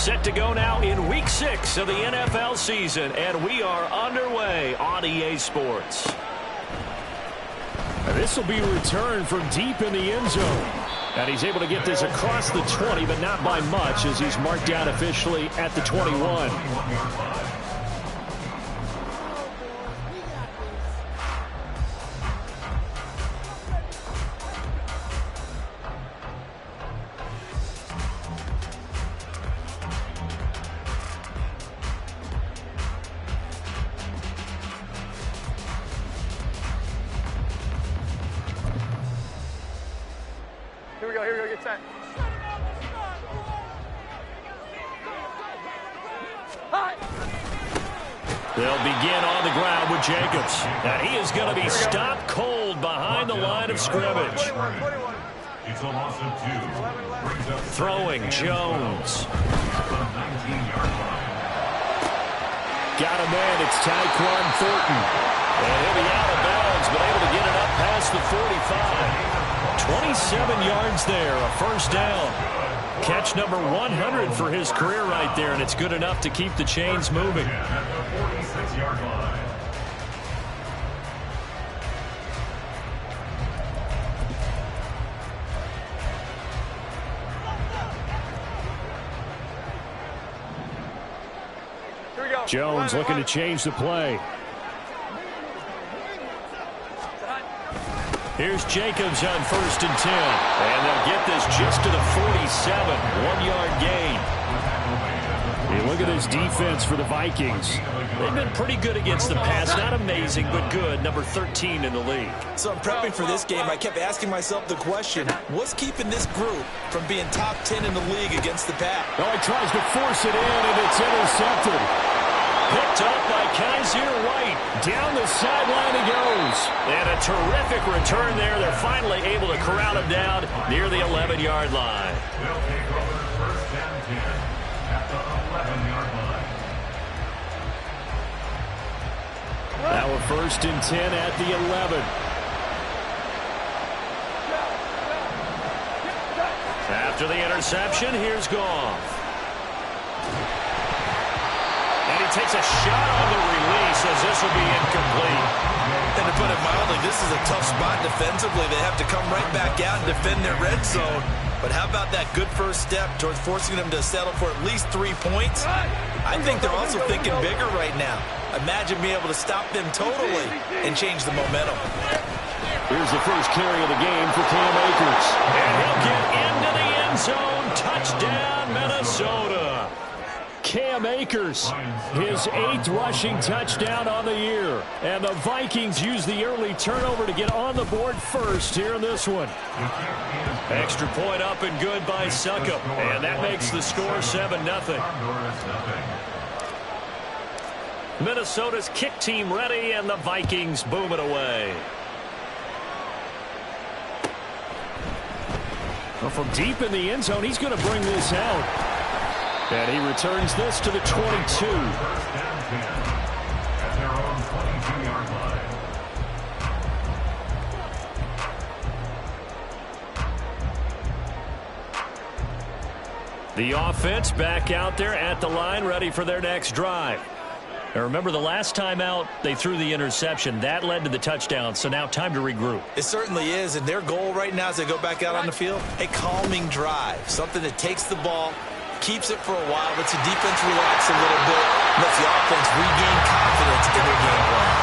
Set to go now in Week 6 of the NFL season, and we are underway on EA Sports. This will be a return from deep in the end zone. And he's able to get this across the 20, but not by much, as he's marked down officially at the 21. Here we go, get set. They'll begin on the ground with Jacobs. And he is going to be stopped cold behind the line of scrimmage. It's a loss of 2. Throwing Jones. Got a man, it's Tyquan Thornton. And he'll be out of bounds, but able to get it up past the 45. 27 yards there, a first down. Catch number 100 for his career right there, and it's good enough to keep the chains moving. Jones looking to change the play. Here's Jacobs on 1st and 10. And they'll get this just to the 47. 1-yard gain. Hey, look at this defense for the Vikings. They've been pretty good against the pass. Not amazing, but good. Number 13 in the league. So I'm prepping for this game. I kept asking myself the question, what's keeping this group from being top 10 in the league against the pass? Oh, he tries to force it in, and it's intercepted. Picked up by Kaiser White. Down the sideline he goes. And a terrific return there. They're finally able to corral him down near the 11-yard line. They'll take over first and 10 at the 11-yard line. Now a 1st and 10 at the 11. After the interception, here's Goff. And he takes a shot on the release as this will be incomplete. And to put it mildly, this is a tough spot defensively. They have to come right back out and defend their red zone. But how about that good first step towards forcing them to settle for at least 3 points? I think they're also thinking bigger right now. Imagine being able to stop them totally and change the momentum. Here's the first carry of the game for Cam Akers. And he'll get into the end zone. Touchdown, Minnesota. Cam Akers, his 8th rushing touchdown on the year. And the Vikings use the early turnover to get on the board first here in this one. Extra point up and good by Succop. And that makes the score 7-0. Minnesota's kick team ready, and the Vikings boom it away. Well, from deep in the end zone, he's going to bring this out. And he returns this to the 22. First and 10 at their own 22-yard line. The offense back out there at the line, ready for their next drive. Now remember, the last time out, they threw the interception. That led to the touchdown, so now time to regroup. It certainly is, and their goal right now as they go back out on the field, a calming drive, something that takes the ball, keeps it for a while, lets the defense relax a little bit, lets the offense regain confidence in their game plan.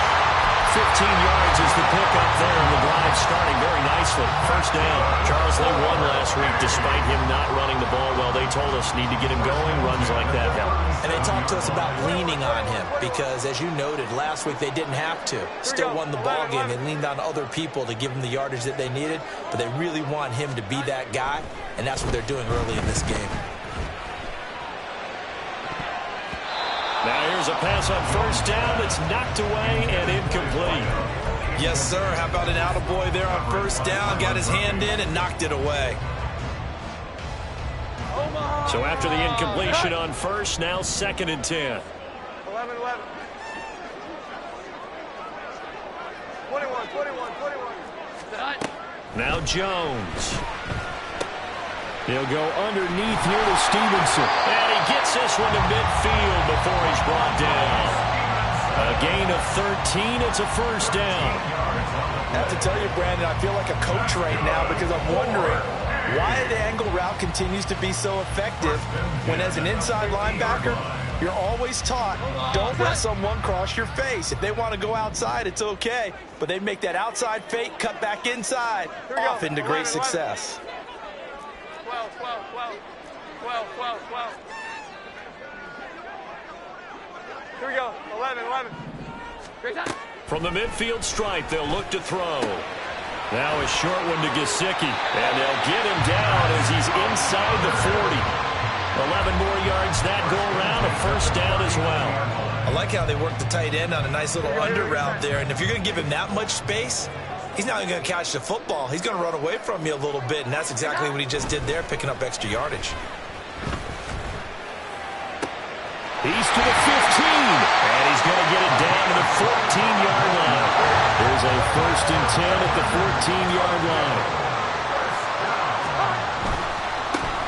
15 yards is the pickup there, and the drive starting very nicely. First down. Charles, they won last week despite him not running the ball well. They told us need to get him going. Runs like that help. And they talked to us about leaning on him because, as you noted, last week they didn't have to. Still won the ball game. They leaned on other people to give them the yardage that they needed, but they really want him to be that guy, and that's what they're doing early in this game. Now here's a pass on first down that's knocked away and incomplete. Yes, sir. How about an attaboy there on first down? Got his hand in and knocked it away. So after the incompletion on first, now 2nd and 10. 11. 21. Now Jones. He'll go underneath here to Stevenson. And he gets this one to midfield before he's brought down. A gain of 13. It's a first down. I have to tell you, Brandon, I feel like a coach right now because I'm wondering why the angle route continues to be so effective when as an inside linebacker, you're always taught, don't let someone cross your face. If they want to go outside, it's okay. But they make that outside fake, cut back inside, off into great success. 12, 12, 12, 12, 12. Here we go, 11, 11. Great time. From the midfield stripe, they'll look to throw. Now a short one to Gesicki, and they'll get him down as he's inside the 40. 11 more yards that go around, a first down as well. I like how they work the tight end on a nice little under route there, and if you're going to give him that much space, he's not even going to catch the football. He's going to run away from you a little bit, and that's exactly what he just did there, picking up extra yardage. He's to the 15, and he's going to get it down to the 14-yard line. There's a 1st and 10 at the 14-yard line.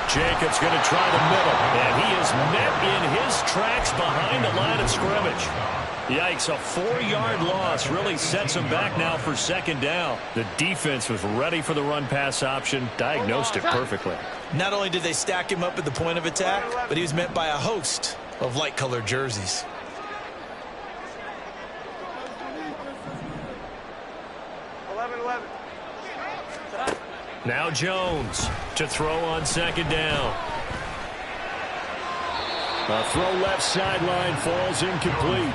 Jacobs going to try the middle, and he is met in his tracks behind the line of scrimmage. Yikes, a 4-yard loss really sets him back now for second down. The defense was ready for the run-pass option, diagnosed it perfectly. Not only did they stack him up at the point of attack, but he was met by a host of light-colored jerseys. Now Jones to throw on second down. A throw left sideline falls incomplete.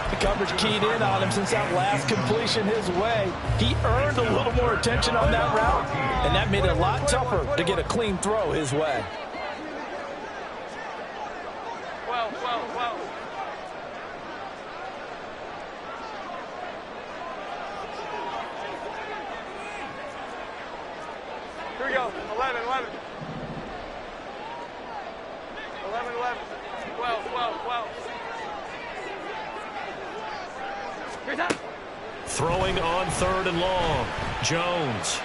The coverage keyed in on him since that last completion his way. He earned a little more attention on that route, and that made it a lot tougher to get a clean throw his way. 12, 12, 12. Here we go, 11, 11. 11, 11. 12, 12, 12. Here's that. Throwing on 3rd and long. Jones.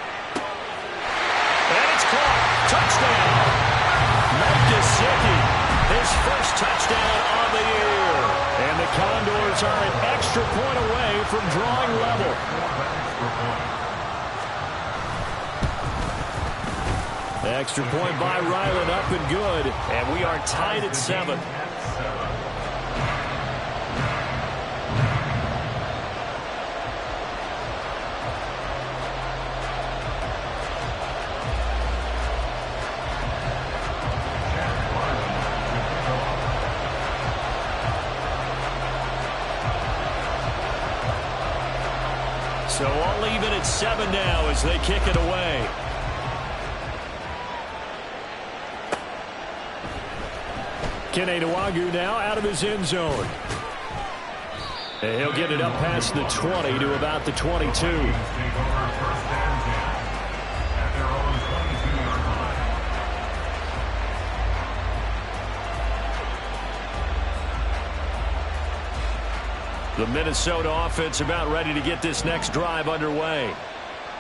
And it's caught. Touchdown. Mike Gesicki, his first touchdown on the year. And the Condors are an extra point away from drawing level. Extra point by Ryland, up and good. And we are tied at 7. So all even at 7 now as they kick it away. Kene Nwangwu now out of his end zone. And he'll get it up past the 20 to about the 22. The Minnesota offense about ready to get this next drive underway.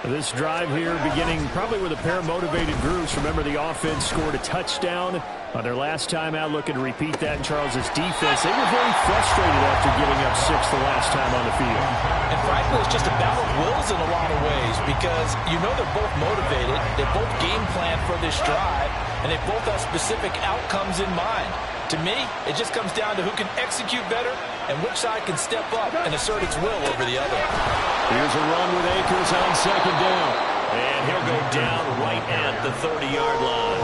This drive here beginning probably with a pair of motivated groups. Remember, the offense scored a touchdown on their last time out, looking to repeat that in Charles's defense. They were very frustrated after giving up 6 the last time on the field. And frankly, it's just a battle of wills in a lot of ways because you know they're both motivated. They both game plan for this drive, and they both have specific outcomes in mind. To me, it just comes down to who can execute better and which side can step up and assert its will over the other. Here's a run with Akers on second down. And he'll go down right at the 30-yard line.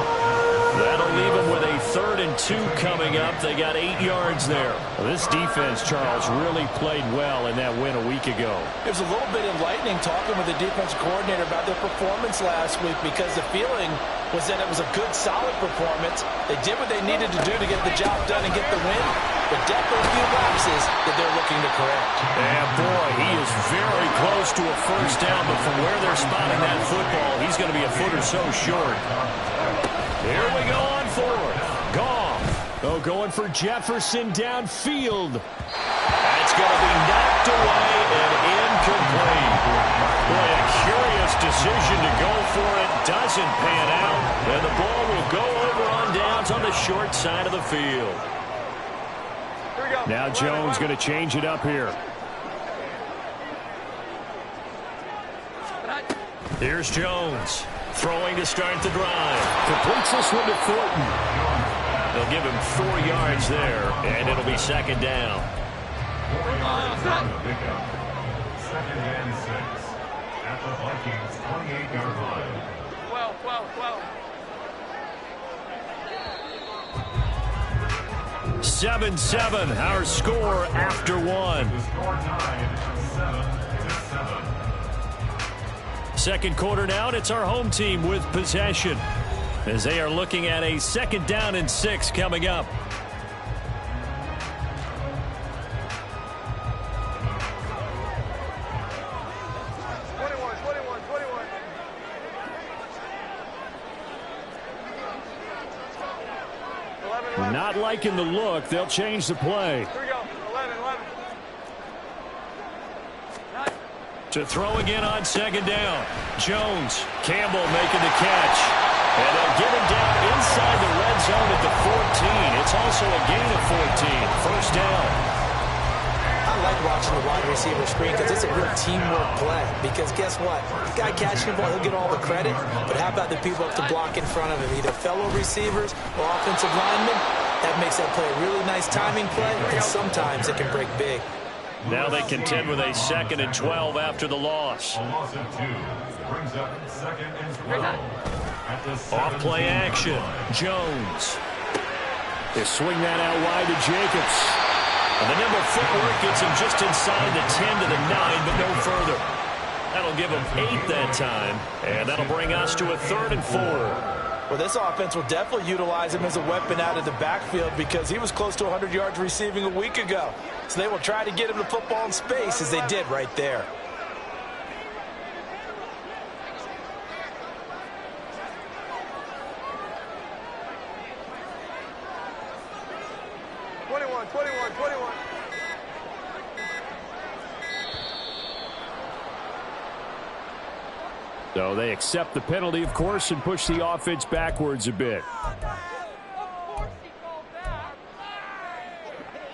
That'll leave him with a 3rd and 2 coming up. They got 8 yards there. Well, this defense, Charles, really played well in that win a week ago. It was a little bit enlightening talking with the defensive coordinator about their performance last week because the feeling was that it was a good, solid performance. They did what they needed to do to get the job done and get the win, but definitely a few lapses that they're looking to correct. And boy, he is very close to a first down, but from where they're spotting that football, he's going to be a foot or so short. Here we go on 4th. Goff. Oh, going for Jefferson downfield. That's going to be knocked away and incomplete. Boy, a curious decision to go for it. Doesn't pan out. And the ball will go over on downs on the short side of the field. Now Jones going to change it up here. Here's Jones. Throwing to start the drive. Completes this one to Thornton. They'll give him 4 yards there, and it'll be second down. 4 yards on the pickup. Second and 6 at the Vikings 28-yard line. 7-7, our score after one. The score tied 7-7. Second quarter now, and it's our home team with possession, as they are looking at a second down and 6 coming up. Not liking the look. They'll change the play. Here we go. 11. To throw again on second down. Jones. Campbell making the catch. And they'll get him down inside the red zone at the 14. It's also a gain of 14. First down. I like watching the wide receiver screen because it's a real teamwork play. Because guess what? The guy catching the ball, he'll get all the credit. But how about the people up to block in front of him? Either fellow receivers or offensive linemen. That makes that play a really nice timing play. And sometimes it can break big. Now they contend with a 2nd and 12 after the loss. A loss of 2 brings up 2nd and 12 at the 7. Off play action. Jones. They swing that out wide to Jacobs. And the nimble footwork gets him just inside the 10 to the 9, but no further. That'll give him 8 that time, and that'll bring us to a 3rd and 4. Well, this offense will definitely utilize him as a weapon out of the backfield because he was close to 100 yards receiving a week ago. So they will try to get him the football in space as they did right there. So they accept the penalty, of course, and push the offense backwards a bit.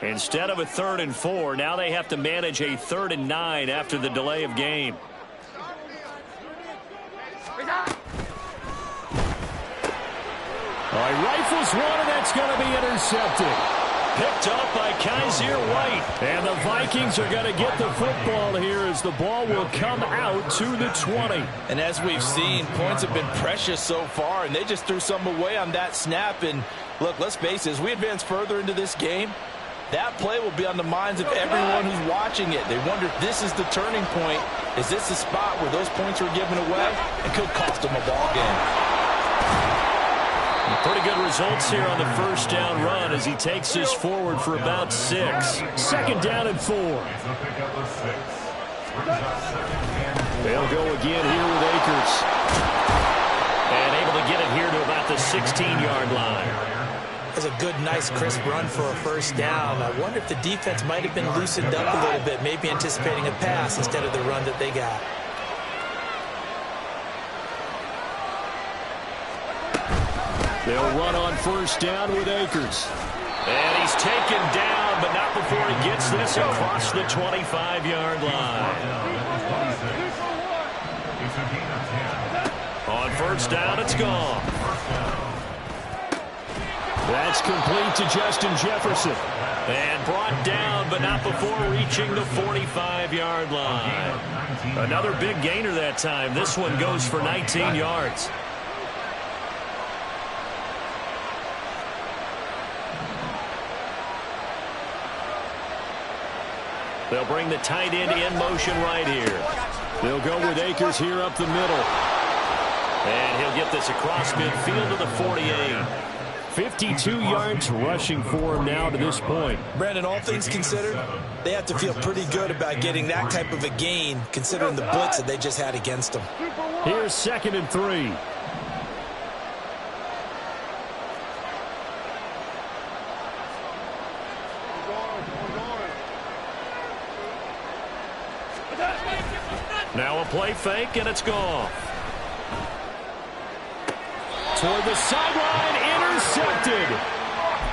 Instead of a 3rd and 4, now they have to manage a 3rd and 9 after the delay of game. All right, rifles one, and that's going to be intercepted. Picked up by Kaiser White. And the Vikings are going to get the football here as the ball will come out to the 20. And as we've seen, points have been precious so far, and they just threw some away on that snap. And look, let's face it, as we advance further into this game, that play will be on the minds of everyone who's watching it. They wonder if this is the turning point. Is this the spot where those points were given away? It could cost them a ball game. Pretty good results here on the first down run as he takes this forward for about 6. 2nd down and 4. They'll go again here with Akers. And able to get it here to about the 16-yard line. That's a good, nice, crisp run for a first down. I wonder if the defense might have been loosened up a little bit, maybe anticipating a pass instead of the run that they got. They'll run on first down with Akers. And he's taken down, but not before he gets this across the 25-yard line. On first down, it's gone. That's complete to Justin Jefferson. And brought down, but not before reaching the 45-yard line. Another big gainer that time. This one goes for 19 yards. They'll bring the tight end in motion right here. They'll go with Akers here up the middle. And he'll get this across midfield to the 48. 52 yards rushing for him now to this point. Brandon, all things considered, they have to feel pretty good about getting that type of a gain considering the blitz that they just had against them. Here's 2nd and 3. Now a play fake, and it's gone. Toward the sideline, intercepted.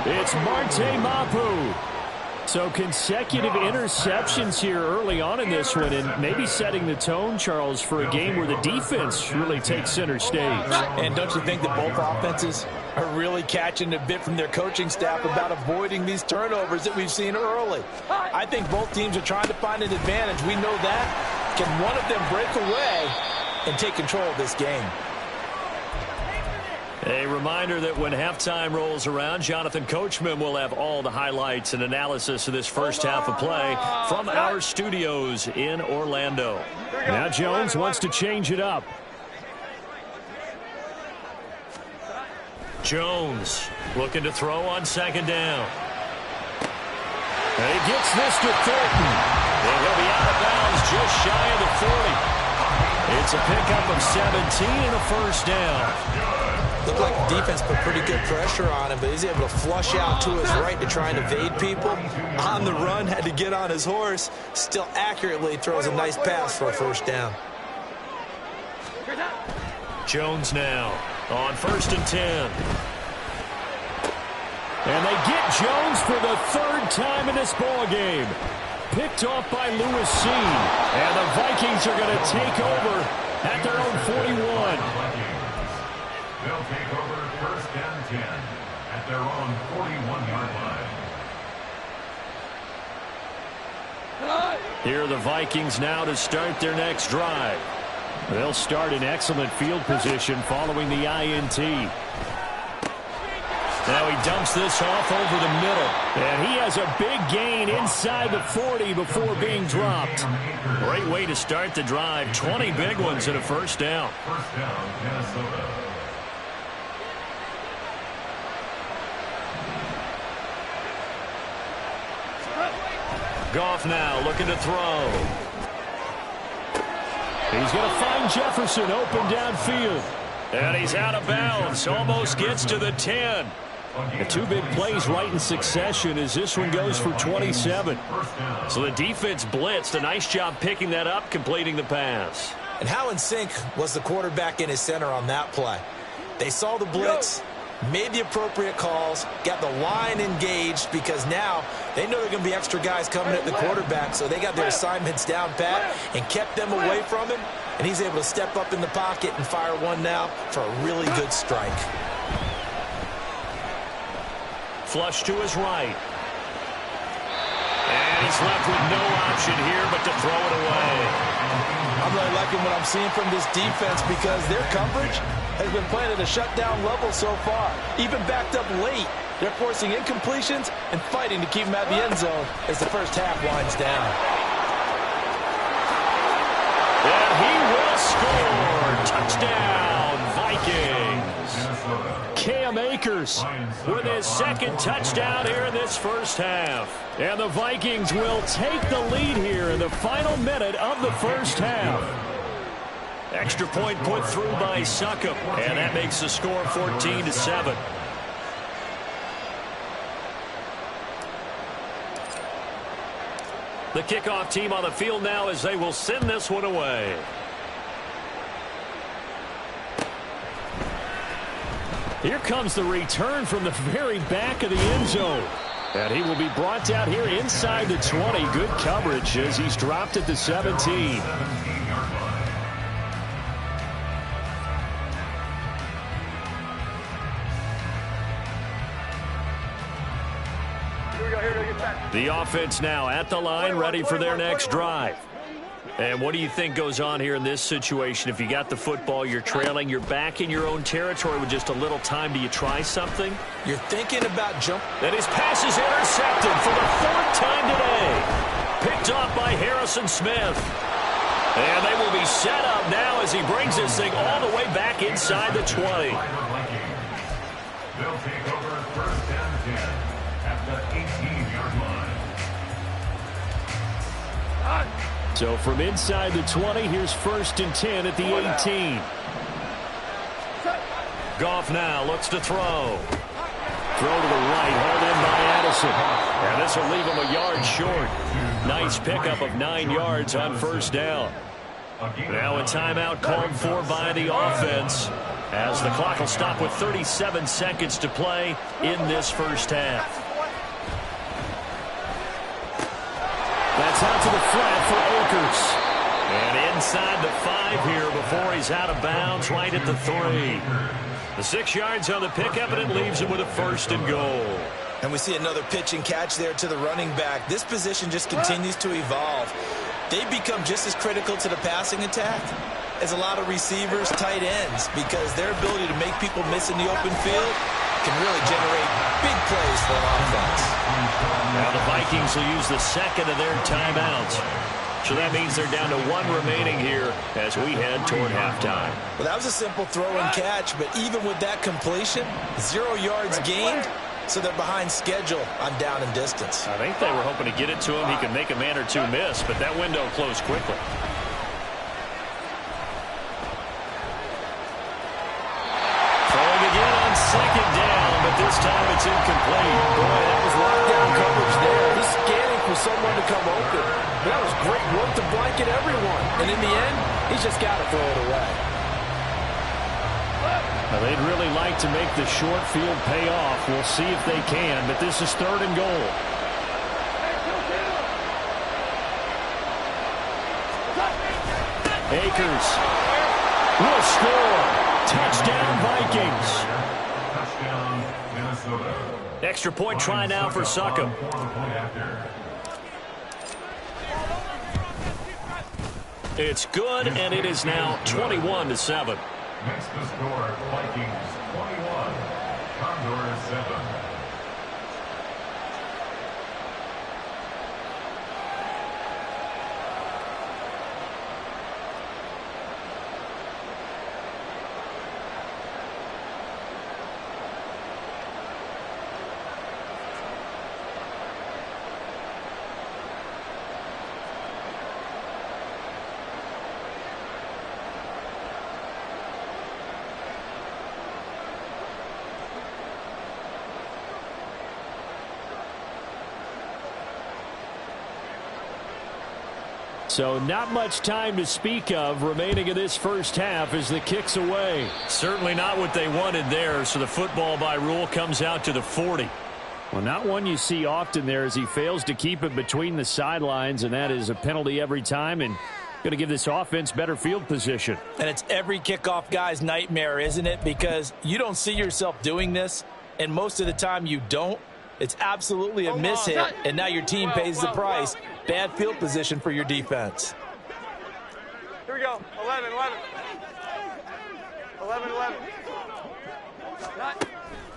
It's Marte Mapu. So consecutive interceptions here early on in this one, and maybe setting the tone, Charles, for a game where the defense really takes center stage. And don't you think that both offenses are really catching a bit from their coaching staff about avoiding these turnovers that we've seen early? I think both teams are trying to find an advantage. We know that. Can one of them break away and take control of this game? A reminder that when halftime rolls around, Jonathan Coachman will have all the highlights and analysis of this first half of play from our studios in Orlando. Now Jones wants to change it up. Jones looking to throw on second down. And he gets this to Thornton. And he'll be out of bounds just shy of the 40. It's a pickup of 17 and a first down. Looked like the defense put pretty good pressure on him, but he's able to flush out to his right to try and evade people. On the run, had to get on his horse. Still accurately throws a nice pass for a first down. Jones now on 1st and 10. And they get Jones for the third time in this ball game. Picked off by Lewis Seen. And the Vikings are going to take over at their own 41. They'll take over 1st and 10 at their own 41-yard line. Here are the Vikings now to start their next drive. They'll start in excellent field position following the INT. Now he dumps this off over the middle. And he has a big gain inside the 40 before being dropped. Great way to start the drive. 20 big ones and a first down. First down, Minnesota. Goff now looking to throw. He's going to find Jefferson open downfield. And he's out of bounds. Almost gets to the 10. The two big plays right in succession as this one goes for 27. So the defense blitzed. A nice job picking that up, completing the pass. And how in sync was the quarterback in his center on that play? They saw the blitz, made the appropriate calls, got the line engaged because now they know there are going to be extra guys coming at the quarterback, so they got their assignments down pat and kept them away from him, and he's able to step up in the pocket and fire one now for a really good strike. Flush to his right. And he's left with no option here but to throw it away. I'm really liking what I'm seeing from this defense because their coverage has been playing at a shutdown level so far. Even backed up late, they're forcing incompletions and fighting to keep them out of the end zone as the first half winds down. And he will score. Touchdown, Vikings. Cam Akers with his second touchdown here in this first half. And the Vikings will take the lead here in the final minute of the first half. Extra point put through by Succop, and that makes the score 14-7. The kickoff team on the field now as they will send this one away. Here comes the return from the very back of the end zone. And he will be brought down here inside the 20. Good coverage as he's dropped at the 17. The offense now at the line, ready for their next drive. And what do you think goes on here in this situation? If you got the football, you're trailing, you're back in your own territory with just a little time. Do you try something? You're thinking about jump. And his pass is intercepted for the fourth time today. Picked off by Harrison Smith. And they will be set up now as he brings this thing all the way back inside the 20. They'll take over 1st and 10 at the 18-yard line. So from inside the 20, here's 1st and 10 at the 18. Goff now looks to throw. Throw to the right, hauled in by Addison. And this will leave him a yard short. Nice pickup of 9 yards on first down. Now a timeout called for by the offense, as the clock will stop with 37 seconds to play in this first half. That's out to the flat for Akers. And inside the 5 here before he's out of bounds, right at the 3. The 6 yards on the pickup, and it leaves him with a 1st and goal. And we see another pitch and catch there to the running back. This position just continues to evolve. They've become just as critical to the passing attack as a lot of receivers, tight ends, because their ability to make people miss in the open field can really generate big plays for an offense. Now the Vikings will use the second of their timeouts. So that means they're down to 1 remaining here as we head toward halftime. Well, that was a simple throw and catch, but even with that completion, 0 yards gained, so they're behind schedule on down and distance. I think they were hoping to get it to him. He could make a man or two miss, but that window closed quickly. Throwing again on second down, but this time it's incomplete. Boy, that was lockdown coverage there. He's scanning for someone to come open. That was great work to blanket everyone. And in the end, he's just got to throw it away. Well, they'd really like to make the short field pay off. We'll see if they can, but this is 3rd and goal. Akers will score. Touchdown, Vikings. Touchdown, Minnesota. Extra point try now for Succop. It's good, and it is now 21-7. Next to score, Vikings 21, Condors 7. So not much time to speak of remaining in this first half as the kick's away. Certainly not what they wanted there, so the football by rule comes out to the 40. Well, not one you see often there as he fails to keep it between the sidelines, and that is a penalty every time and going to give this offense better field position. And it's every kickoff guy's nightmare, isn't it? Because you don't see yourself doing this, and most of the time you don't. It's absolutely a mishit, and now your team pays the price. Bad field position for your defense. Here we go. 11. 11.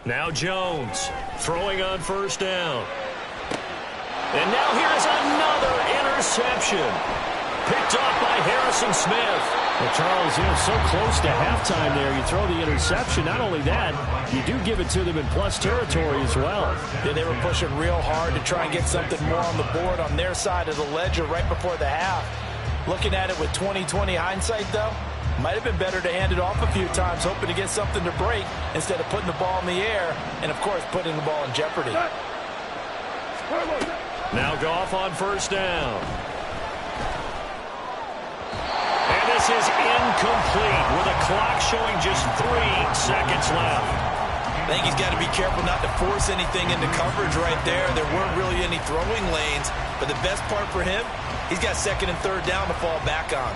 Now Jones throwing on first down. And now here's another interception. Picked off by Harrison Smith. Well, Charles, so close to halftime there. You throw the interception. Not only that, you do give it to them in plus territory as well. Yeah, they were pushing real hard to try and get something more on the board on their side of the ledger right before the half. Looking at it with 20/20 hindsight, though, might have been better to hand it off a few times, hoping to get something to break instead of putting the ball in the air and, of course, putting the ball in jeopardy. Now Goff on first down. And this is incomplete with a clock showing just 3 seconds left. I think he's got to be careful not to force anything into coverage right there. There weren't really any throwing lanes, but the best part for him, he's got 2nd and 3rd down to fall back on.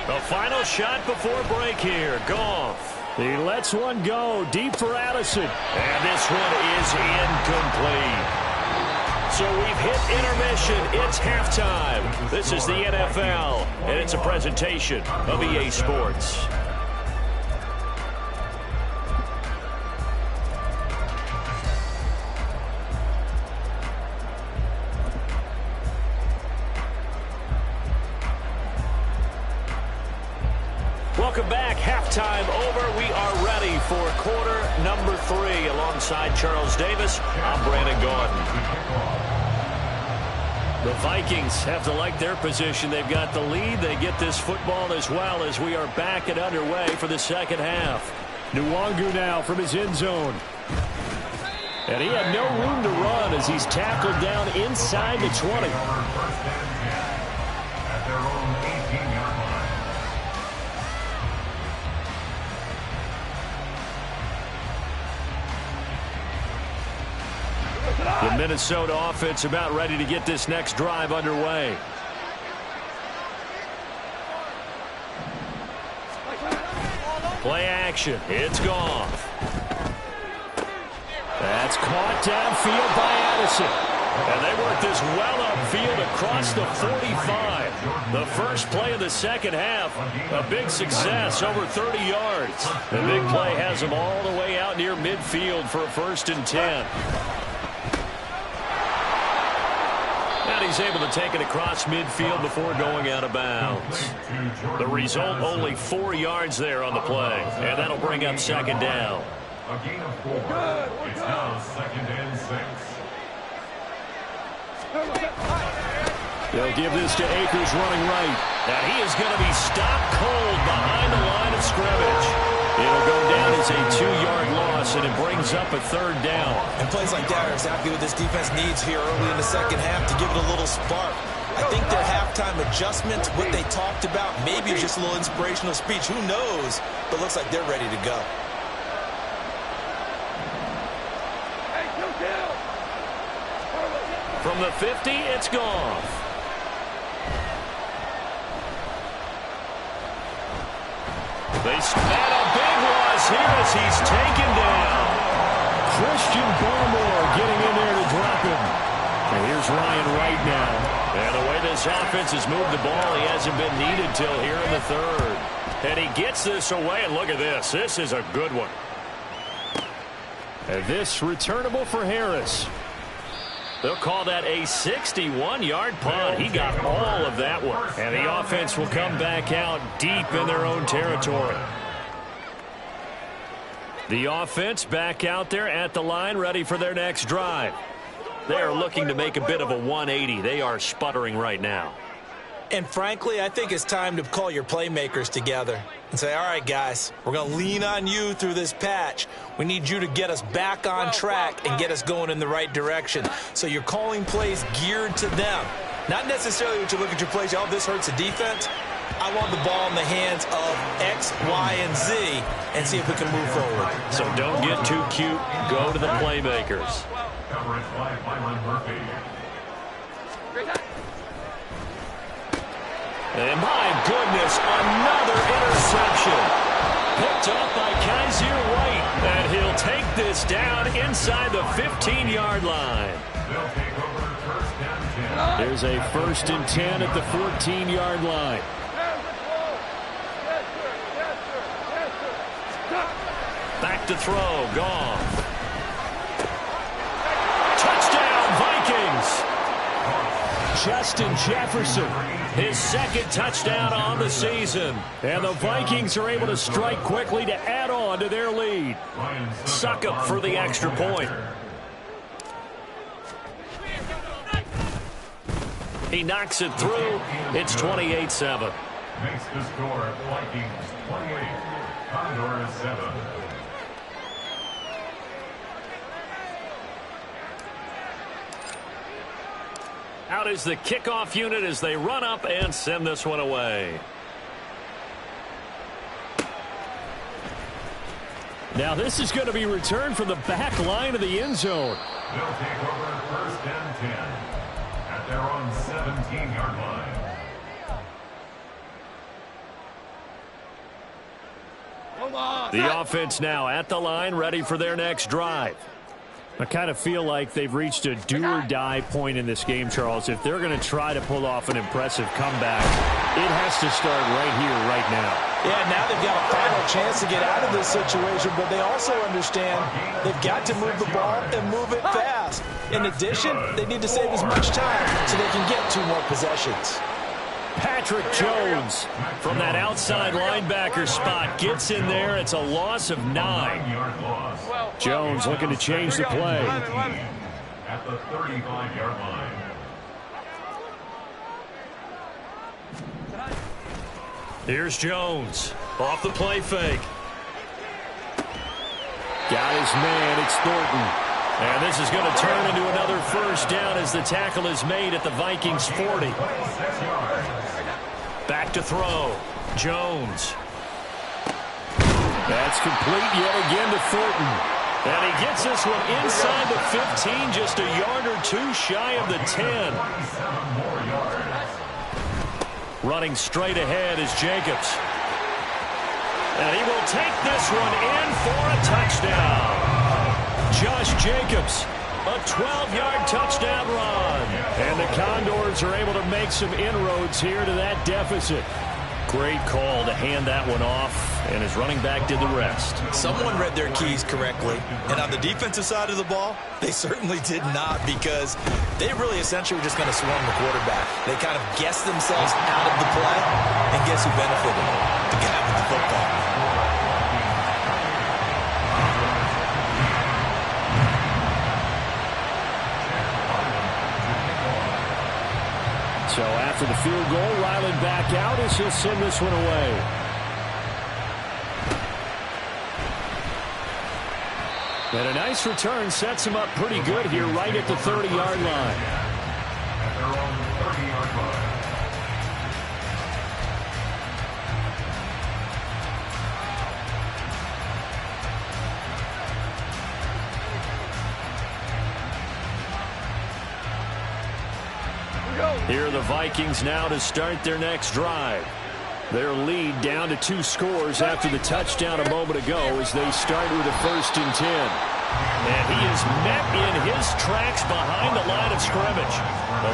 The final shot before break here. Goff. He lets one go deep for Addison. And this one is incomplete. So we've hit intermission. It's halftime. This is the NFL, and it's a presentation of EA Sports. Welcome back. Halftime over. We are ready for quarter number 3. Alongside Charles Davis, I'm Brandon Gordon. The Vikings have to like their position. They've got the lead. They get this football as well as we are back and underway for the second half. Nwangu now from his end zone. And he had no room to run as he's tackled down inside the 20. At their own 18-yard line. The Minnesota offense about ready to get this next drive underway. Play action. It's gone. That's caught downfield by Addison. And they work this well upfield across the 45. The first play of the second half, a big success, over 30 yards. The big play has them all the way out near midfield for a 1st and 10. And he's able to take it across midfield before going out of bounds. The result, only 4 yards there on the play. And that'll bring up second down. A gain of 4. It's now 2nd and 6. They'll give this to Akers running right. Now he is going to be stopped cold behind the line of scrimmage. It'll go down as a 2-yard loss, and it brings up a 3rd down. And plays like that are exactly what this defense needs here early in the second half to give it a little spark. I think their halftime adjustment, what they talked about, maybe it's just a little inspirational speech. Who knows? But looks like they're ready to go. From the 50, it's gone. They spat a big loss here as he's taken down. Christian Barmore getting in there to drop him. And here's Ryan Wright now. And the way this offense has moved the ball, he hasn't been needed till here in the 3rd. And he gets this away, and look at this. This is a good one. And this returnable for Harris. They'll call that a 61-yard punt. He got all of that one. And the offense will come back out deep in their own territory. The offense back out there at the line, ready for their next drive. They're looking to make a bit of a 180. They are sputtering right now. And frankly, I think it's time to call your playmakers together and say, all right, guys, we're going to lean on you through this patch. We need you to get us back on track and get us going in the right direction. So you're calling plays geared to them. Not necessarily what you look at your plays, oh, this hurts the defense. I want the ball in the hands of X, Y, and Z and see if we can move forward. So don't get too cute. Go to the playmakers. Coverage by Byron Murphy. And my goodness, another interception. Picked up by Kaiser White. And he'll take this down inside the 15-yard line. They'll take over 1st and 10. There's a 1st and 10 at the 14-yard line. Back to throw, gone. Touchdown, Vikings. Justin Jefferson, his 2nd touchdown on the season. And the Vikings are able to strike quickly to add on to their lead. Suckup for the extra point. He knocks it through. It's 28-7. Makes the score Vikings 28, Condors 7. Out is the kickoff unit as they run up and send this one away. Now this is going to be returned from the back line of the end zone. They'll take over 1st and 10 at their own 17-yard line. The offense now at the line, ready for their next drive. I kind of feel like they've reached a do-or-die point in this game, Charles. If they're going to try to pull off an impressive comeback, it has to start right here, right now. Yeah, now they've got a final chance to get out of this situation, but they also understand they've got to move the ball and move it fast. In addition, they need to save as much time so they can get 2 more possessions. Patrick Jones from that outside linebacker spot gets in there. It's a loss of 9. Jones looking to change the play. At the 35-yard line. Here's Jones off the play fake. Got his man. It's Thornton. And this is going to turn into another first down as the tackle is made at the Vikings 40. Back to throw. Jones. That's complete yet again to Thornton. And he gets this one inside the 15, just a yard or two shy of the 10. Running straight ahead is Jacobs. And he will take this one in for a touchdown. Josh Jacobs, a 12-yard touchdown run. And the Condors are able to make some inroads here to that deficit. Great call to hand that one off, and his running back did the rest. Someone read their keys correctly, and on the defensive side of the ball, they certainly did not, because they really essentially were just going to swarm the quarterback. They kind of guessed themselves out of the play, and guess who benefited? The guy with the football. So after the field goal, Ryland back out as he'll send this one away. And a nice return sets him up pretty good here right at the 30-yard line. At their own 30-yard line. Here are the Vikings now to start their next drive. Their lead down to 2 scores after the touchdown a moment ago as they start with a 1st and 10. And he is met in his tracks behind the line of scrimmage.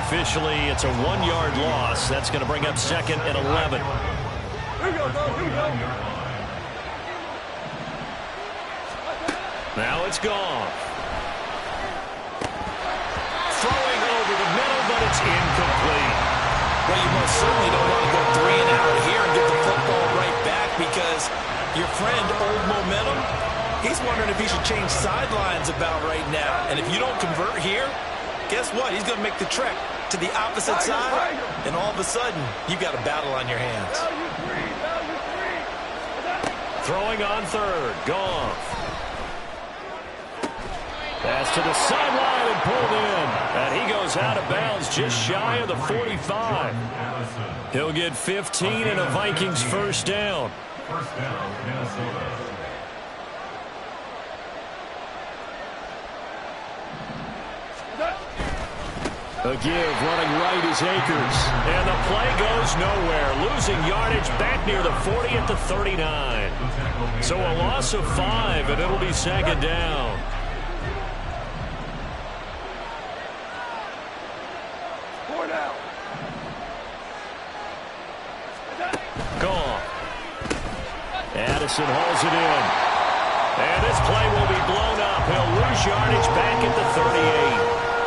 Officially, it's a 1-yard loss. That's going to bring up 2nd and 11. Now it's gone. Throwing over the middle, but it's incomplete. Well, you most certainly don't want to go 3 and out here and get the football right back, because your friend, Old Momentum, he's wondering if he should change sidelines about right now. And if you don't convert here, guess what? He's going to make the trek to the opposite side, and all of a sudden, you've got a battle on your hands. Throwing on 3rd. Goff. Pass to the sideline and pulled in. And he goes out of bounds just shy of the 45. He'll get 15 and a Vikings 1st down. First down, Minnesota. A give running right is Akers. And the play goes nowhere. Losing yardage back near the 40 at the 39. So a loss of 5, and it'll be 2nd down. Gone. Addison hauls it in. And this play will be blown up. He'll lose yardage back at the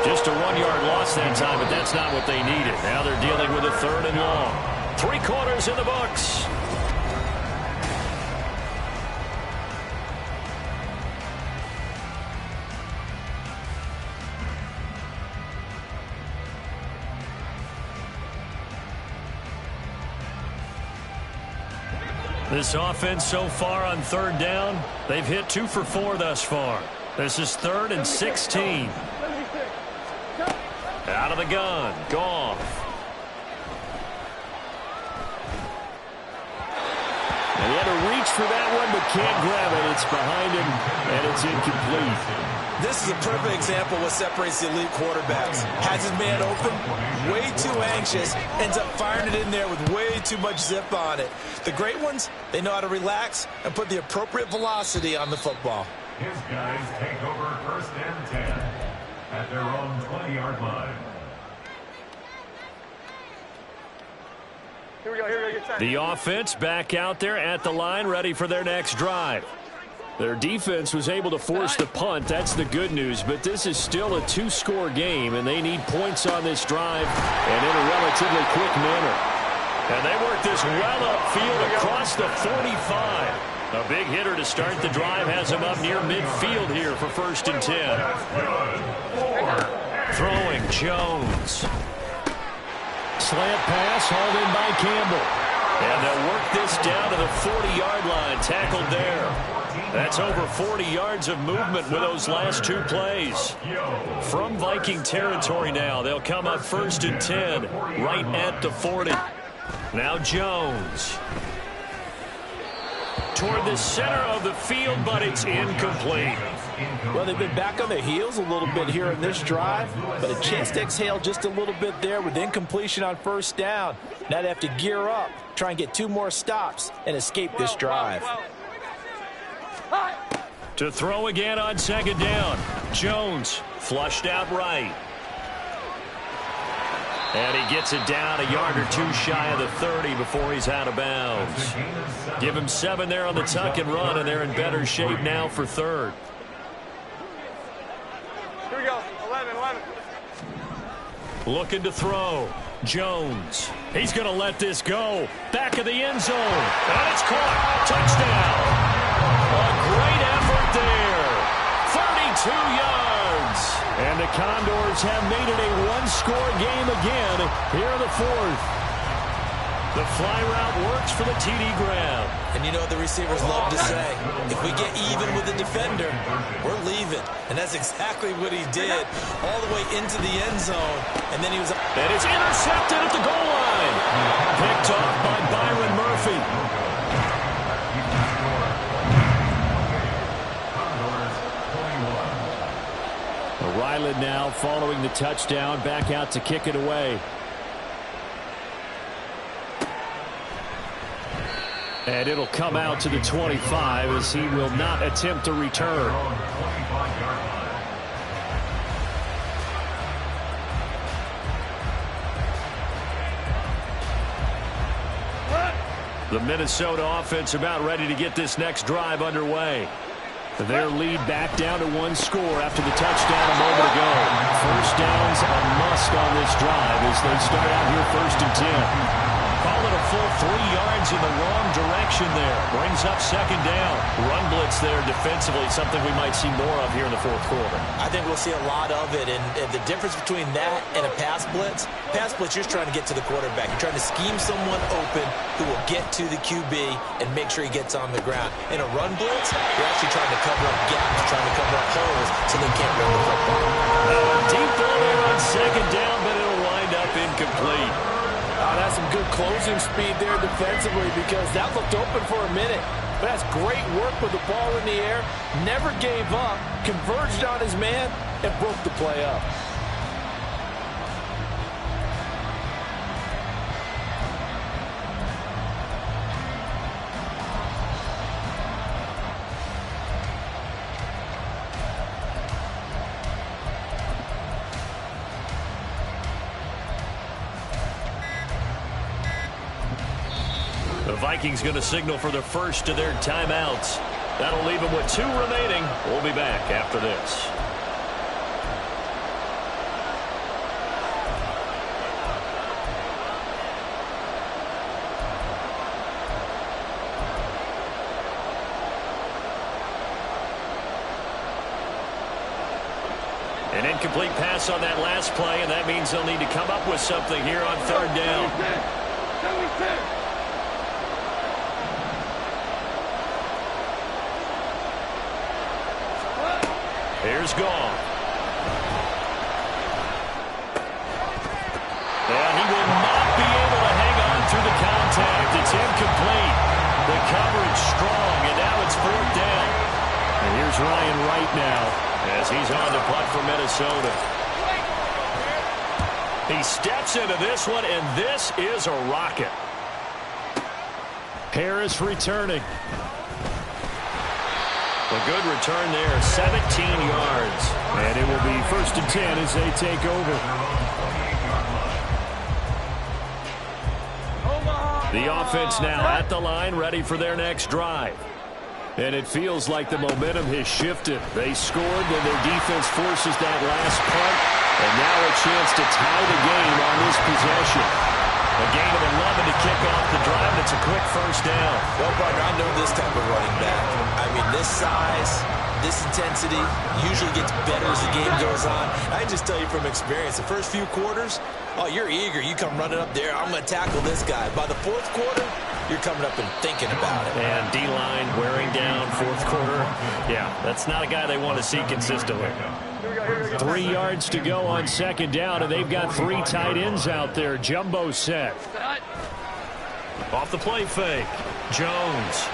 38. Just a 1-yard loss that time, but that's not what they needed. Now they're dealing with a 3rd and long. 3 quarters in the books. This offense so far on 3rd down, they've hit 2 for 4 thus far. This is 3rd and 16. Out of the gun, Goff. And he had to reach for that one, but can't grab it. It's behind him, and it's incomplete. This is a perfect example of what separates the elite quarterbacks. Has his man open, way too anxious, ends up firing it in there with way too much zip on it. The great ones, they know how to relax and put the appropriate velocity on the football. His guys take over 1st and 10 at their own 20-yard line. Here we go, get set. The offense back out there at the line, ready for their next drive. Their defense was able to force the punt. That's the good news. But this is still a 2-score game, and they need points on this drive and in a relatively quick manner. And they work this well upfield across the 45. A big hitter to start the drive has him up near midfield here for 1st and 10. Throwing Jones. Slant pass hauled in by Campbell. And they'll work this down to the 40-yard line. Tackled there. That's over 40 yards of movement with those last 2 plays. From Viking territory now, they'll come up 1st and 10, right at the 40. Now Jones. Toward the center of the field, but it's incomplete. Well, they've been back on their heels a little bit here in this drive, but a chance to exhale just a little bit there with incompletion on 1st down. Now they have to gear up, try and get 2 more stops, and escape this drive. To throw again on 2nd down. Jones flushed out right. And he gets it down a yard or 2 shy of the 30 before he's out of bounds. Give him 7 there on the tuck and run, and they're in better shape now for 3rd. Here we go. 11. Looking to throw. Jones. He's going to let this go. Back of the end zone. And it's caught. Touchdown. A great effort there. 32 yards. And the Condors have made it a 1-score game again here in the 4th. The fly route works for the TD grab. And you know what the receivers love to say? If we get even with the defender, we're leaving. And that's exactly what he did all the way into the end zone. And then he was... And it's intercepted at the goal line. Picked off by Byron Murphy. Ryland now following the touchdown, back out to kick it away. And it'll come out to the 25 as he will not attempt to return. The Minnesota offense about ready to get this next drive underway. Their lead back down to 1 score after the touchdown a moment ago. 1st down's a must on this drive as they start out here 1st and 10. Call it a full 3 yards in the wrong direction there. Brings up 2nd down. Run blitz there defensively, something we might see more of here in the 4th quarter. I think we'll see a lot of it, and the difference between that and a pass blitz, you're just trying to get to the quarterback. You're trying to scheme someone open who will get to the QB and make sure he gets on the ground. In a run blitz, you're actually trying to cover up gaps, trying to cover up holes so they can't run the football. Deep ball there on 2nd down, but it'll wind up incomplete. Oh, that's some good closing speed there defensively because that looked open for a minute. But that's great work with the ball in the air. Never gave up, converged on his man, and broke the play up. The Vikings going to signal for the first of their timeouts. That'll leave them with 2 remaining. We'll be back after this. An incomplete pass on that last play, and that means they'll need to come up with something here on 3rd down. Here's Gone. And he will not be able to hang on through the contact. It's incomplete. The coverage strong, and now it's 4th down. And here's Ryan Wright now as he's on the punt for Minnesota. He steps into this one, and this is a rocket. Harris returning. A good return there, 17 yards. And it will be 1st and 10 as they take over. The offense now at the line, ready for their next drive. And it feels like the momentum has shifted. They scored, then their defense forces that last punt. And now a chance to tie the game on this possession. A gain of 11 to kick off the drive. It's a quick first down. Well, partner, I know this type of running back. I mean, this size, this intensity usually gets better as the game goes on. I just tell you from experience, the first few quarters, oh, you're eager. You come running up there, I'm going to tackle this guy. By the fourth quarter, you're coming up and thinking about it. And D-line wearing down fourth quarter. Yeah, that's not a guy they want to see consistently. 3 yards to go on second down, and they've got 3 tight ends out there. Jumbo set. Off the play fake. Jones.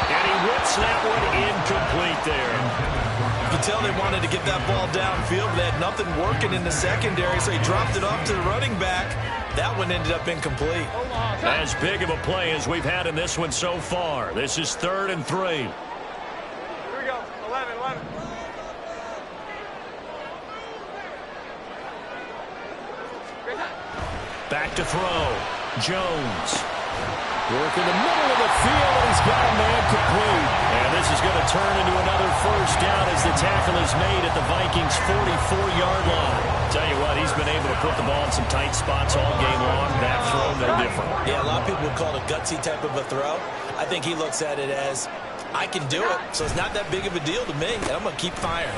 And he whips that one incomplete there. You can tell they wanted to get that ball downfield, but they had nothing working in the secondary, so he dropped it off to the running back. That one ended up incomplete. As big of a play as we've had in this one so far. This is 3rd and 3. Here we go. 11, 11. Back to throw. Jones. Work in the middle of the field, and he's got a man complete. And this is going to turn into another first down as the tackle is made at the Vikings' 44-yard line. Tell you what, he's been able to put the ball in some tight spots all game long. That throw, no different. Yeah, a lot of people would call it a gutsy type of a throw. I think he looks at it as, I can do it, so it's not that big of a deal to me, and I'm going to keep firing.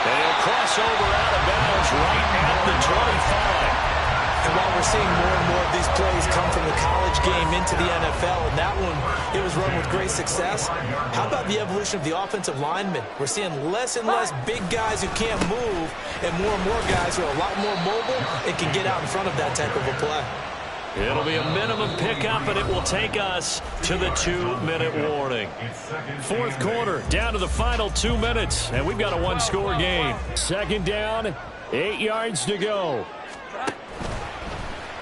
And he'll cross over out of bounds right at the 25. And while we're seeing more and more of these plays come from the college game into the NFL, and that one, it was run with great success, how about the evolution of the offensive linemen? We're seeing less and less big guys who can't move, and more guys who are a lot more mobile and can get out in front of that type of a play. It'll be a minimum pickup, and it will take us to the 2-minute warning. Fourth quarter, down to the final 2 minutes, and we've got a one-score game. Second down, 8 yards to go.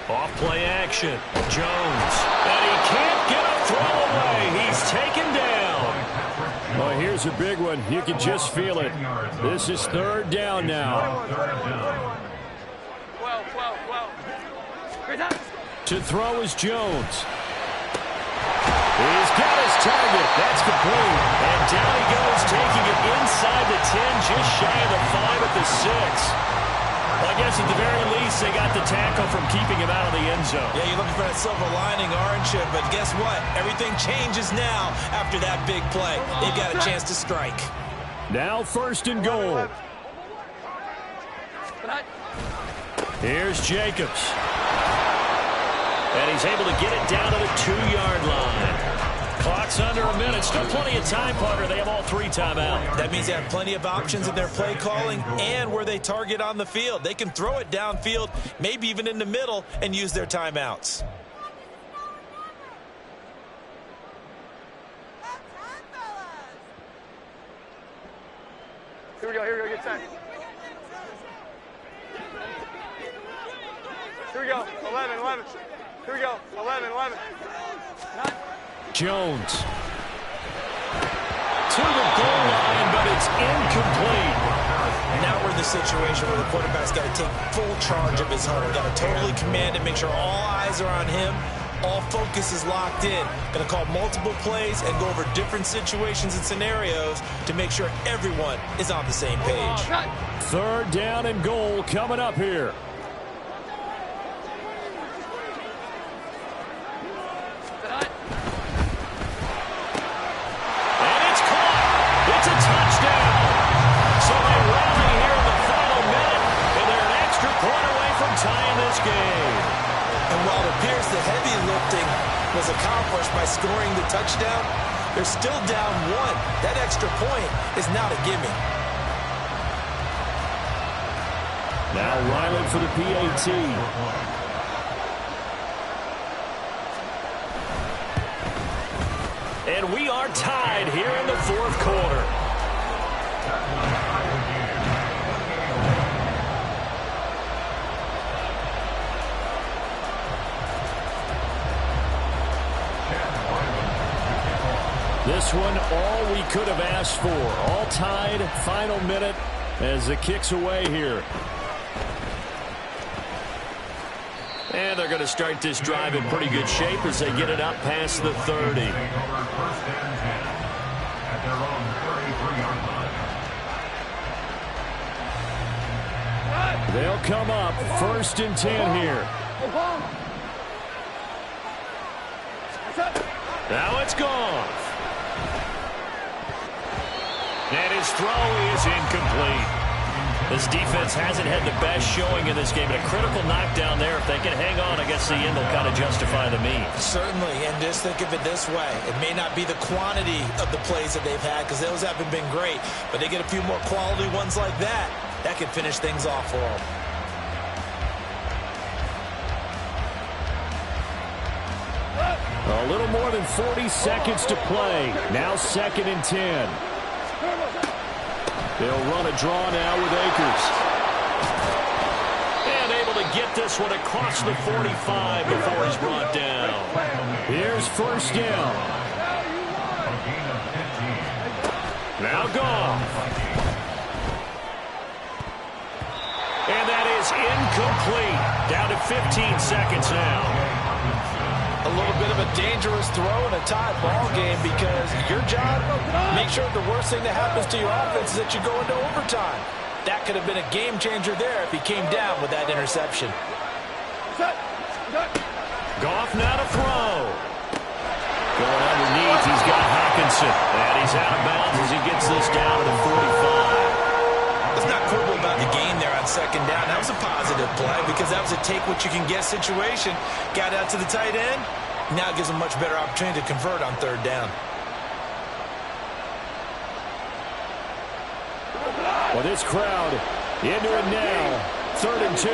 Off play action. Jones. And he can't get a throw away. He's taken down. Well, here's a big one. You can just feel it. This is 3rd down now. 12, 12, 12. To throw is Jones. He's got his target. That's complete. And down he goes, taking it inside the 10, just shy of the 5 at the 6. I guess at the very least, they got the tackle from keeping him out of the end zone. Yeah, you're looking for that silver lining, aren't you? But guess what? Everything changes now after that big play. They've got a chance to strike. Now 1st and goal. Here's Jacobs. And he's able to get it down to the 2-yard line. Clock's under a minute. Still plenty of time, partner. They have all 3 timeouts. That means they have plenty of options in their play calling and where they target on the field. They can throw it downfield, maybe even in the middle, and use their timeouts. Here we go, get set. Here we go, 11, 11. Here we go, 11, 11. Jones. To the goal line, but it's incomplete. Now we're in the situation where the quarterback's got to take full charge of his huddle. Got to totally command it, make sure all eyes are on him. All focus is locked in. Going to call multiple plays and go over different situations and scenarios to make sure everyone is on the same page. 3rd down and goal coming up here. Tying this game. And while it appears the heavy lifting was accomplished by scoring the touchdown, they're still down 1. That extra point is not a gimme. Now Ryland for the PAT. And we are tied here in the 4th quarter. This one, all we could have asked for. All tied, final minute as the kick's away here. And they're going to start this drive in pretty good shape as they get it up past the 30. They'll come up 1st and 10 here. Now it's gone. And his throw is incomplete. This defense hasn't had the best showing in this game. And a critical knockdown there. If they can hang on, I guess the end will kind of justify the means. Certainly, and just think of it this way. It may not be the quantity of the plays that they've had because those haven't been great. But they get a few more quality ones like that. That could finish things off for them. A little more than 40 seconds to play. Now 2nd and 10. They'll run a draw now with Akers. And able to get this one across the 45 before he's brought down. Here's 1st down. Now Goff. And that is incomplete. Down to 15 seconds now. A little bit of a dangerous throw in a tie ball game because your job, make sure the worst thing that happens to your offense is that you go into overtime. That could have been a game changer there if he came down with that interception. Goff now to throw. Going underneath, he's got Hawkinson. And he's out of bounds as he gets this down to the 45. Let's not quibble about the game there on 2nd down. That was a positive play because that was a take-what-you-can-get situation. Got out to the tight end. Now it gives them a much better opportunity to convert on 3rd down. Well, this crowd into it now. 3rd and 2.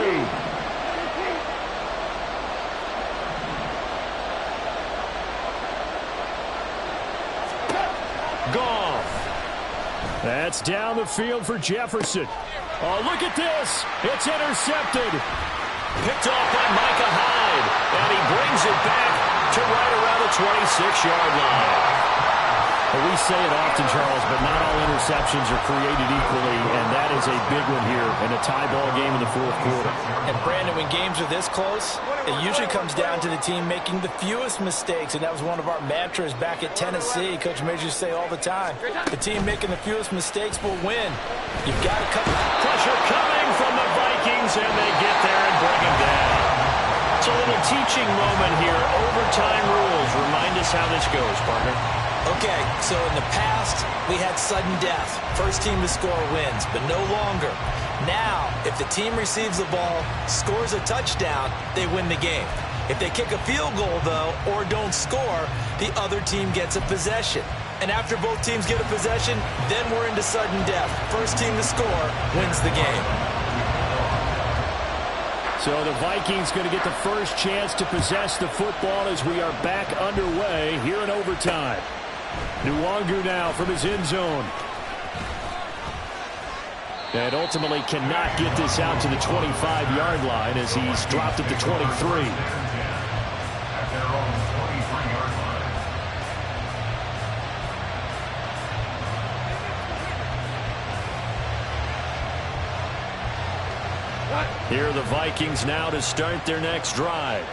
Goff. That's down the field for Jefferson. Oh, look at this. It's intercepted. Picked off by Micah Hyde. And he brings it back to right around the 26-yard line. Well, we say it often, Charles, but not all interceptions are created equally, and that is a big one here in a tie ball game in the 4th quarter. And, Brandon, when games are this close, it usually comes down to the team making the fewest mistakes, and that was one of our mantras back at Tennessee. Coach Majors say all the time, the team making the fewest mistakes will win. You've got to cut. Pressure coming from the Vikings, and they get there and bring him down. It's a little teaching moment here. Overtime rules. Remind us how this goes, partner. Okay, so in the past, we had sudden death. First team to score wins, but no longer. Now, if the team receives the ball, scores a touchdown, they win the game. If they kick a field goal, though, or don't score, the other team gets a possession. And after both teams get a possession, then we're into sudden death. First team to score wins the game. So the Vikings going to get the first chance to possess the football as we are back underway here in overtime. Nwangu now from his end zone. And ultimately cannot get this out to the 25-yard line as he's dropped at the 23. At their own 23-yard line. Here are the Vikings now to start their next drive.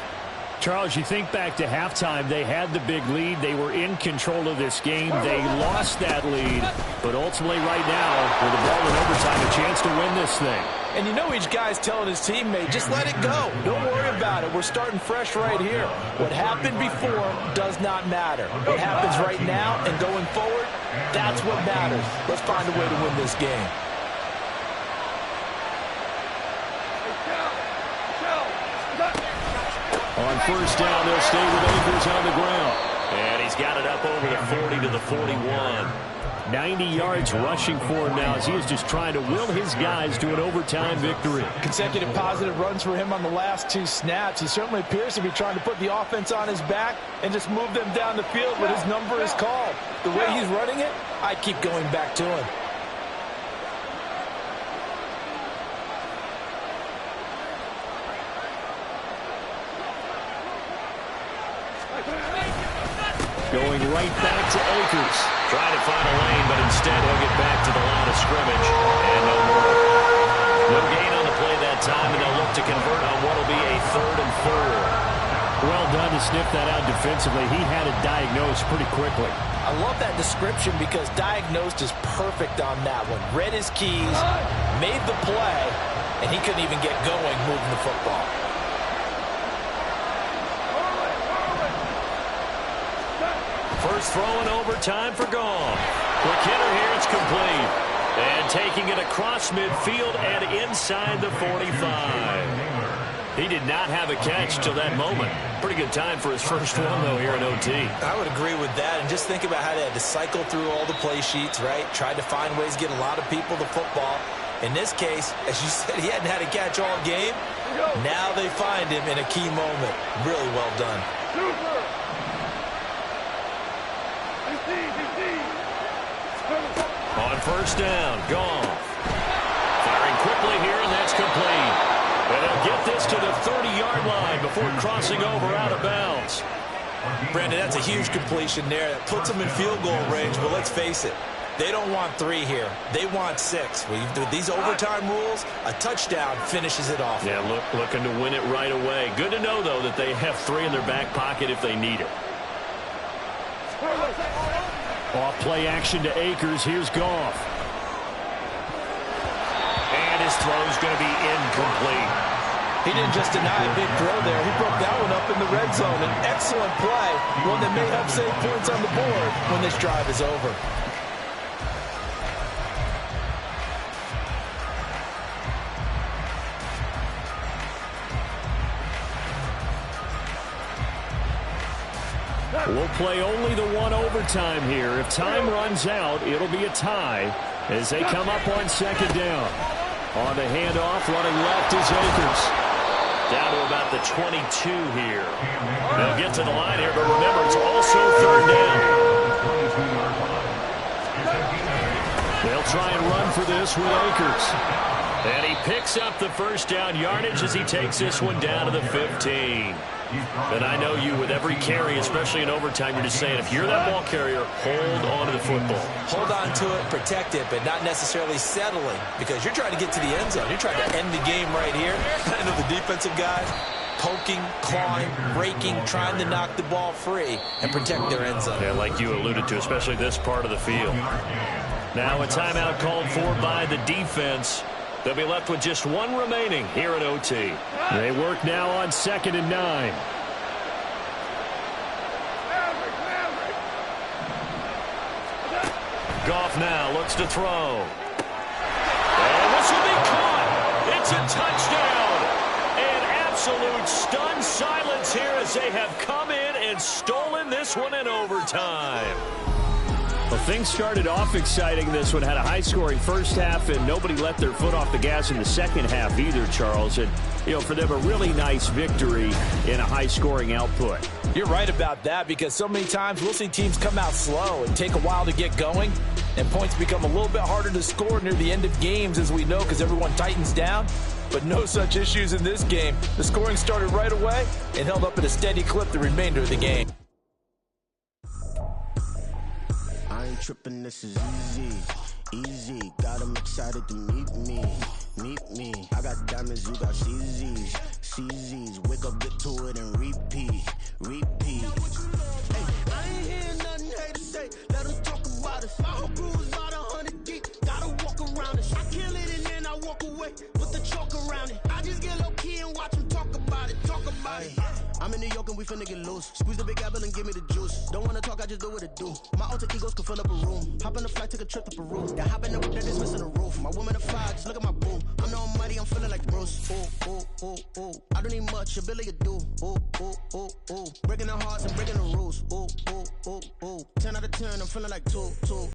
Charles, you think back to halftime, they had the big lead. They were in control of this game. They lost that lead. But ultimately right now, with the ball in overtime, a chance to win this thing. And you know each guy's telling his teammate, just let it go. Don't worry about it. We're starting fresh right here. What happened before does not matter. What happens right now and going forward, that's what matters. Let's find a way to win this game. On first down, they'll stay with Akers on the ground. And he's got it up over the 40 to the 41. 90 yards rushing for him now as he is just trying to will his guys to an overtime victory. Consecutive positive runs for him on the last 2 snaps. He certainly appears to be trying to put the offense on his back and just move them down the field when his number is called. The way he's running it, I keep going back to him. Going right back to Akers. Trying to find a lane, but instead he'll get back to the line of scrimmage. And no more. No gain on the play that time, and they'll look to convert on what will be a 3rd and 4. Well done to sniff that out defensively. He had it diagnosed pretty quickly. I love that description because diagnosed is perfect on that one. Read his keys, made the play, and he couldn't even get going moving the football. First throw in overtime for Goff. Quick hitter here, it's complete. And taking it across midfield and inside the 45. He did not have a catch till that moment. Pretty good time for his first one, though, here in OT. I would agree with that. And just think about how they had to cycle through all the play sheets, right? Tried to find ways to get a lot of people the football. In this case, as you said, he hadn't had a catch all game. Now they find him in a key moment. Really well done. On first down, Goff. Firing quickly here, and that's complete. And they'll get this to the 30-yard line before crossing over out of bounds. Brandon, that's a huge completion there. That puts them in field goal range, but let's face it, they don't want 3 here. They want 6. With these overtime rules, a touchdown finishes it off. Yeah, looking to win it right away. Good to know, though, that they have 3 in their back pocket if they need it. Off play action to Akers. Here's Goff. And his throw's going to be incomplete. He didn't just deny a big throw there. He broke that one up in the red zone. An excellent play, one that may help save points on the board when this drive is over. We'll play only the one overtime here. If time runs out, it'll be a tie as they come up on second down. On the handoff, running left is Akers. Down to about the 22 here. They'll get to the line here, but remember, it's also third down. They'll try and run for this with Akers. And he picks up the first down yardage as he takes this one down to the 15. And I know you, with every carry, especially in overtime, you're just saying, if you're that ball carrier, hold on to the football. Hold on to it, protect it, but not necessarily settling, because you're trying to get to the end zone. You're trying to end the game right here. I know the defensive guys poking, clawing, breaking, trying to knock the ball free and protect their end zone. Yeah, like you alluded to, especially this part of the field. Now a timeout called for by the defense. They'll be left with just one remaining here at OT. They work now on 2nd and 9. Goff now looks to throw. And this will be caught. It's a touchdown. An absolute stunned silence here as they have come in and stolen this one in overtime. Well, things started off exciting. This one had a high-scoring first half, and nobody let their foot off the gas in the second half either, Charles. And, for them, a really nice victory in a high-scoring output. You're right about that, because so many times we'll see teams come out slow and take a while to get going, and points become a little bit harder to score near the end of games, as we know, because everyone tightens down. But no such issues in this game. The scoring started right away and held up at a steady clip the remainder of the game. I ain't tripping, this is easy, got them excited to meet me, I got diamonds, you got CZs, wake up, get to it and repeat, hey, I ain't hearing nothing hate to say, let them talk about us, my whole crew is about 100 deep, gotta walk around it, I kill it and then I walk away, put the chalk around it, I just get low key and watch them talk about it, I'm in New York and we finna get loose. Squeeze the big apple and give me the juice. Don't wanna talk, I just do what it do. My alter egos can fill up a room. Hop on a flight, take a trip to Peru. That hop in the whip that is missing the roof. My woman a fire, just look at my boo. I'm no money, I'm feeling like Bruce. Ooh. I don't need much, ability to do. Ooh. Breaking the hearts and breaking the rules. Ooh. 10 out of 10, I'm feeling like two.